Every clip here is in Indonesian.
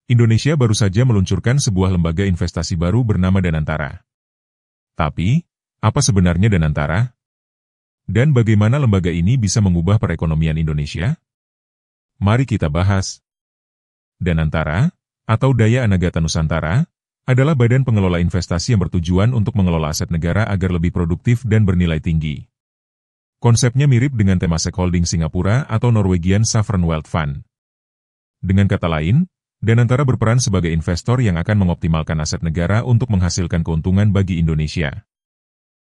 Indonesia baru saja meluncurkan sebuah lembaga investasi baru bernama Danantara. Tapi, apa sebenarnya Danantara? Dan bagaimana lembaga ini bisa mengubah perekonomian Indonesia? Mari kita bahas. Danantara, atau Daya Anagata Nusantara, adalah badan pengelola investasi yang bertujuan untuk mengelola aset negara agar lebih produktif dan bernilai tinggi. Konsepnya mirip dengan Temasek Holding Singapura atau Norwegian Sovereign Wealth Fund. Dengan kata lain, Danantara berperan sebagai investor yang akan mengoptimalkan aset negara untuk menghasilkan keuntungan bagi Indonesia.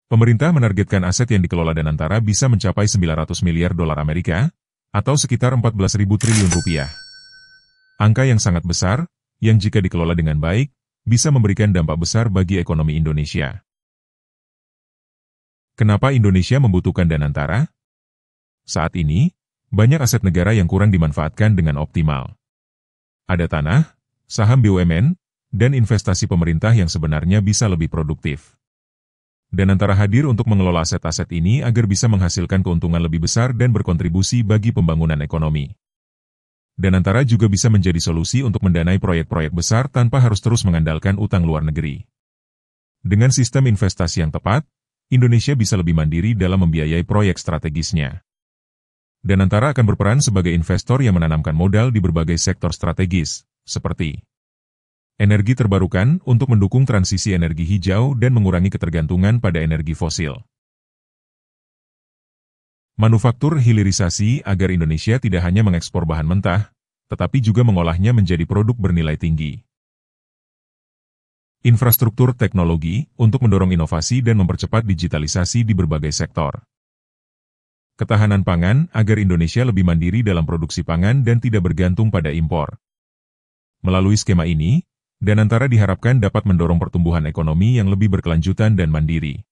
Pemerintah menargetkan aset yang dikelola Danantara bisa mencapai 900 miliar dolar Amerika, atau sekitar 14.000 triliun rupiah. Angka yang sangat besar, yang jika dikelola dengan baik, bisa memberikan dampak besar bagi ekonomi Indonesia. Kenapa Indonesia membutuhkan Danantara? Saat ini, banyak aset negara yang kurang dimanfaatkan dengan optimal. Ada tanah, saham BUMN, dan investasi pemerintah yang sebenarnya bisa lebih produktif. Danantara hadir untuk mengelola aset-aset ini agar bisa menghasilkan keuntungan lebih besar dan berkontribusi bagi pembangunan ekonomi. Danantara juga bisa menjadi solusi untuk mendanai proyek-proyek besar tanpa harus terus mengandalkan utang luar negeri. Dengan sistem investasi yang tepat, Indonesia bisa lebih mandiri dalam membiayai proyek strategisnya. Danantara akan berperan sebagai investor yang menanamkan modal di berbagai sektor strategis, seperti energi terbarukan untuk mendukung transisi energi hijau dan mengurangi ketergantungan pada energi fosil. Manufaktur hilirisasi agar Indonesia tidak hanya mengekspor bahan mentah, tetapi juga mengolahnya menjadi produk bernilai tinggi. Infrastruktur teknologi untuk mendorong inovasi dan mempercepat digitalisasi di berbagai sektor. Ketahanan pangan agar Indonesia lebih mandiri dalam produksi pangan dan tidak bergantung pada impor. Melalui skema ini, Danantara diharapkan dapat mendorong pertumbuhan ekonomi yang lebih berkelanjutan dan mandiri.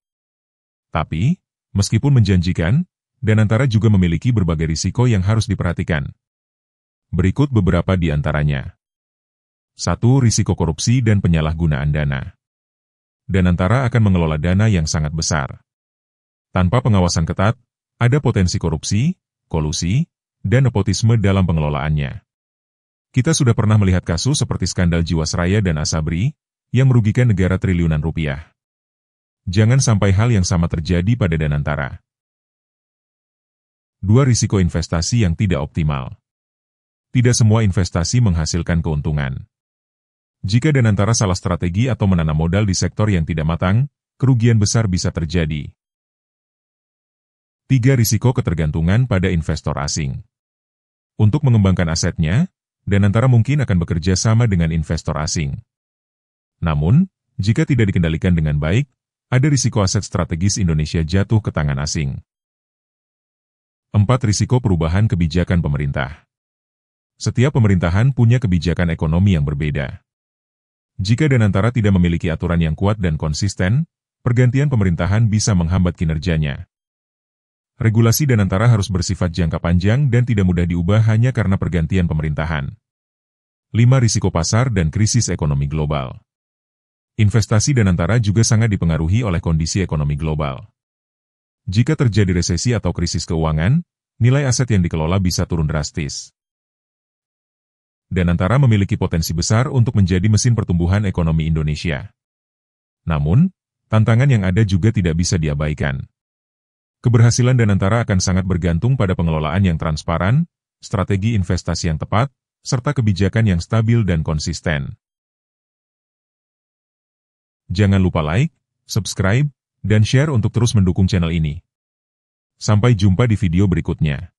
Tapi, meskipun menjanjikan, Danantara juga memiliki berbagai risiko yang harus diperhatikan. Berikut beberapa di antaranya. 1. Risiko korupsi dan penyalahgunaan dana. Danantara akan mengelola dana yang sangat besar. Tanpa pengawasan ketat, ada potensi korupsi, kolusi, dan nepotisme dalam pengelolaannya. Kita sudah pernah melihat kasus seperti skandal Jiwasraya dan Asabri, yang merugikan negara triliunan rupiah. Jangan sampai hal yang sama terjadi pada Danantara. 2. Risiko investasi yang tidak optimal. Tidak semua investasi menghasilkan keuntungan. Jika Danantara salah strategi atau menanam modal di sektor yang tidak matang, kerugian besar bisa terjadi. 3. Risiko ketergantungan pada investor asing. Untuk mengembangkan asetnya, Danantara mungkin akan bekerja sama dengan investor asing. Namun, jika tidak dikendalikan dengan baik, ada risiko aset strategis Indonesia jatuh ke tangan asing. 4. Risiko perubahan kebijakan pemerintah. Setiap pemerintahan punya kebijakan ekonomi yang berbeda. Jika Danantara tidak memiliki aturan yang kuat dan konsisten, pergantian pemerintahan bisa menghambat kinerjanya. Regulasi Danantara harus bersifat jangka panjang dan tidak mudah diubah hanya karena pergantian pemerintahan. 5. Risiko pasar dan krisis ekonomi global. Investasi Danantara juga sangat dipengaruhi oleh kondisi ekonomi global. Jika terjadi resesi atau krisis keuangan, nilai aset yang dikelola bisa turun drastis. Danantara memiliki potensi besar untuk menjadi mesin pertumbuhan ekonomi Indonesia. Namun, tantangan yang ada juga tidak bisa diabaikan. Keberhasilan Danantara akan sangat bergantung pada pengelolaan yang transparan, strategi investasi yang tepat, serta kebijakan yang stabil dan konsisten. Jangan lupa like, subscribe, dan share untuk terus mendukung channel ini. Sampai jumpa di video berikutnya.